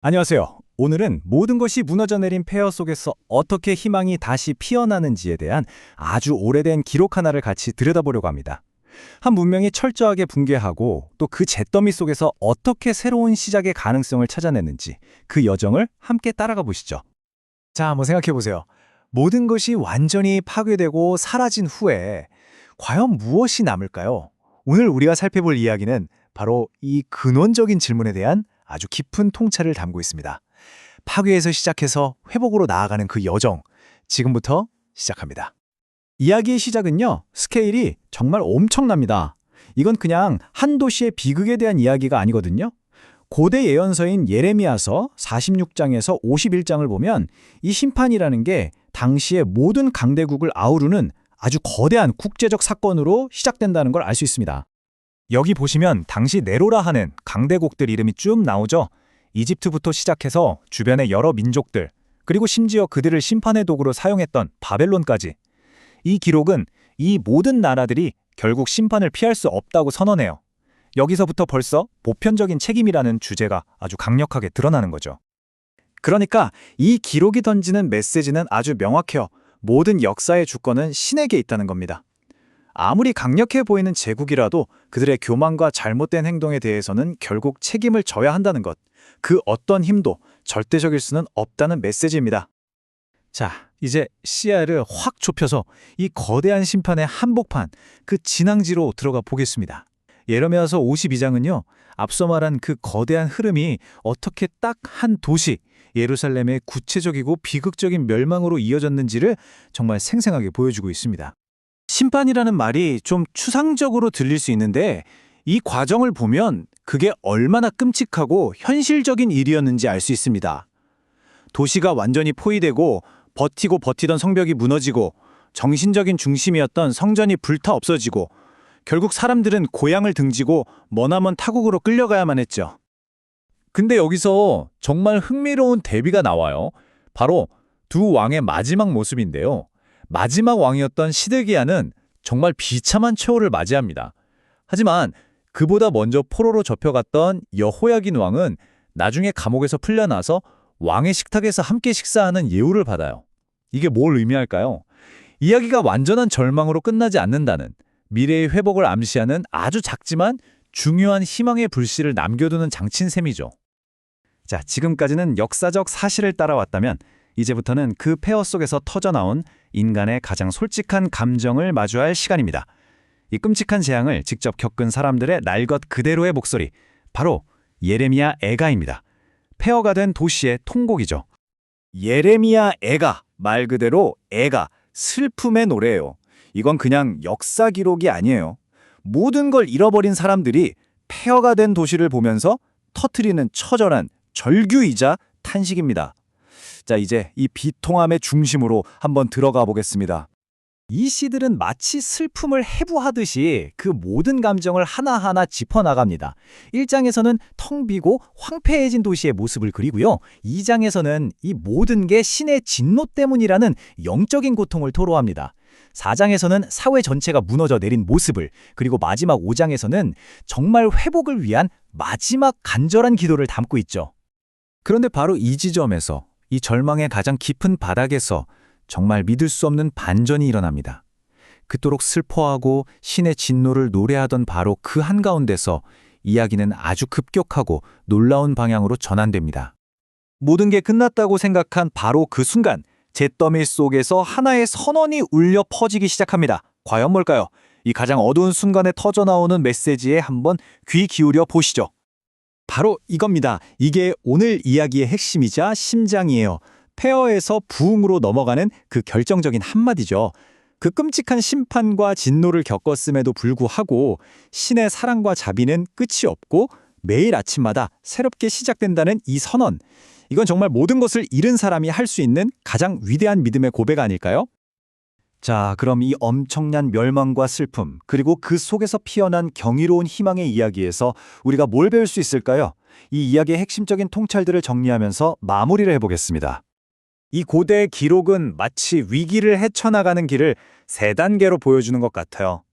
안녕하세요. 오늘은 모든 것이 무너져 내린 폐허 속에서 어떻게 희망이 다시 피어나는지에 대한 아주 오래된 기록 하나를 같이 들여다보려고 합니다. 한 문명이 철저하게 붕괴하고 또 그 잿더미 속에서 어떻게 새로운 시작의 가능성을 찾아내는지 그 여정을 함께 따라가 보시죠. 자, 한번 생각해 보세요. 모든 것이 완전히 파괴되고 사라진 후에 과연 무엇이 남을까요? 오늘 우리가 살펴볼 이야기는 바로 이 근원적인 질문에 대한 아주 깊은 통찰을 담고 있습니다. 파괴에서 시작해서 회복으로 나아가는 그 여정, 지금부터 시작합니다. 이야기의 시작은요, 스케일이 정말 엄청납니다. 이건 그냥 한 도시의 비극에 대한 이야기가 아니거든요. 고대 예언서인 예레미야서 46장에서 51장을 보면 이 심판이라는 게 당시의 모든 강대국을 아우르는 아주 거대한 국제적 사건으로 시작된다는 걸 알 수 있습니다. 여기 보시면 당시 네로라 하는 강대국들 이름이 쭉 나오죠. 이집트부터 시작해서 주변의 여러 민족들, 그리고 심지어 그들을 심판의 도구로 사용했던 바벨론까지. 이 기록은 이 모든 나라들이 결국 심판을 피할 수 없다고 선언해요. 여기서부터 벌써 보편적인 책임이라는 주제가 아주 강력하게 드러나는 거죠. 그러니까 이 기록이 던지는 메시지는 아주 명확해요. 모든 역사의 주권은 신에게 있다는 겁니다. 아무리 강력해 보이는 제국이라도 그들의 교만과 잘못된 행동에 대해서는 결국 책임을 져야 한다는 것. 그 어떤 힘도 절대적일 수는 없다는 메시지입니다. 자, 이제 시야를 확 좁혀서 이 거대한 심판의 한복판, 그 진앙지로 들어가 보겠습니다. 예레미야서 52장은요, 앞서 말한 그 거대한 흐름이 어떻게 딱 한 도시, 예루살렘의 구체적이고 비극적인 멸망으로 이어졌는지를 정말 생생하게 보여주고 있습니다. 심판이라는 말이 좀 추상적으로 들릴 수 있는데 이 과정을 보면 그게 얼마나 끔찍하고 현실적인 일이었는지 알 수 있습니다. 도시가 완전히 포위되고 버티던 성벽이 무너지고 정신적인 중심이었던 성전이 불타 없어지고 결국 사람들은 고향을 등지고 머나먼 타국으로 끌려가야만 했죠. 근데 여기서 정말 흥미로운 대비가 나와요. 바로 두 왕의 마지막 모습인데요. 마지막 왕이었던 시드기야는 정말 비참한 최후를 맞이합니다. 하지만 그보다 먼저 포로로 접혀갔던 여호야긴 왕은 나중에 감옥에서 풀려나서 왕의 식탁에서 함께 식사하는 예우를 받아요. 이게 뭘 의미할까요? 이야기가 완전한 절망으로 끝나지 않는다는, 미래의 회복을 암시하는 아주 작지만 중요한 희망의 불씨를 남겨두는 장치인 셈이죠. 자, 지금까지는 역사적 사실을 따라왔다면 이제부터는 그 폐허 속에서 터져나온 인간의 가장 솔직한 감정을 마주할 시간입니다. 이 끔찍한 재앙을 직접 겪은 사람들의 날 것 그대로의 목소리, 바로 예레미야 애가입니다. 폐허가 된 도시의 통곡이죠. 예레미야 애가, 말 그대로 애가, 슬픔의 노래예요. 이건 그냥 역사 기록이 아니에요. 모든 걸 잃어버린 사람들이 폐허가 된 도시를 보면서 터뜨리는 처절한 절규이자 탄식입니다. 자, 이제 이 비통함의 중심으로 한번 들어가 보겠습니다. 이 시들은 마치 슬픔을 해부하듯이 그 모든 감정을 하나하나 짚어나갑니다. 1장에서는 텅 비고 황폐해진 도시의 모습을 그리고요. 2장에서는 이 모든 게 신의 진노 때문이라는 영적인 고통을 토로합니다. 4장에서는 사회 전체가 무너져 내린 모습을, 그리고 마지막 5장에서는 정말 회복을 위한 마지막 간절한 기도를 담고 있죠. 그런데 바로 이 지점에서, 이 절망의 가장 깊은 바닥에서 정말 믿을 수 없는 반전이 일어납니다. 그토록 슬퍼하고 신의 진노를 노래하던 바로 그 한가운데서 이야기는 아주 급격하고 놀라운 방향으로 전환됩니다. 모든 게 끝났다고 생각한 바로 그 순간, 잿더미 속에서 하나의 선언이 울려 퍼지기 시작합니다. 과연 뭘까요? 이 가장 어두운 순간에 터져나오는 메시지에 한번 귀 기울여 보시죠. 바로 이겁니다. 이게 오늘 이야기의 핵심이자 심장이에요. 폐허에서 부흥으로 넘어가는 그 결정적인 한마디죠. 그 끔찍한 심판과 진노를 겪었음에도 불구하고 신의 사랑과 자비는 끝이 없고 매일 아침마다 새롭게 시작된다는 이 선언. 이건 정말 모든 것을 잃은 사람이 할 수 있는 가장 위대한 믿음의 고백 아닐까요? 자, 그럼 이 엄청난 멸망과 슬픔, 그리고 그 속에서 피어난 경이로운 희망의 이야기에서 우리가 뭘 배울 수 있을까요? 이 이야기의 핵심적인 통찰들을 정리하면서 마무리를 해보겠습니다. 이 고대의 기록은 마치 위기를 헤쳐나가는 길을 세 단계로 보여주는 것 같아요.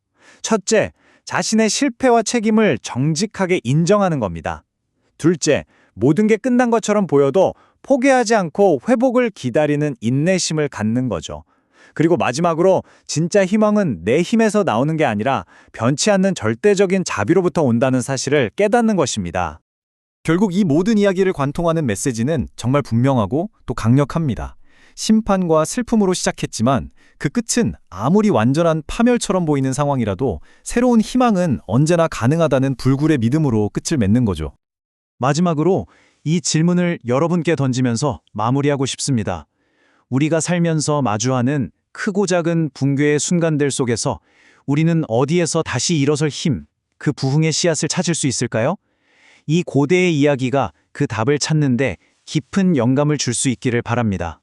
첫째, 자신의 실패와 책임을 정직하게 인정하는 겁니다. 둘째, 모든 게 끝난 것처럼 보여도 포기하지 않고 회복을 기다리는 인내심을 갖는 거죠. 그리고 마지막으로 진짜 희망은 내 힘에서 나오는 게 아니라 변치 않는 절대적인 자비로부터 온다는 사실을 깨닫는 것입니다. 결국 이 모든 이야기를 관통하는 메시지는 정말 분명하고 또 강력합니다. 심판과 슬픔으로 시작했지만 그 끝은 아무리 완전한 파멸처럼 보이는 상황이라도 새로운 희망은 언제나 가능하다는 불굴의 믿음으로 끝을 맺는 거죠. 마지막으로 이 질문을 여러분께 던지면서 마무리하고 싶습니다. 우리가 살면서 마주하는 크고 작은 붕괴의 순간들 속에서 우리는 어디에서 다시 일어설 힘, 그 부흥의 씨앗을 찾을 수 있을까요? 이 고대의 이야기가 그 답을 찾는데 깊은 영감을 줄 수 있기를 바랍니다.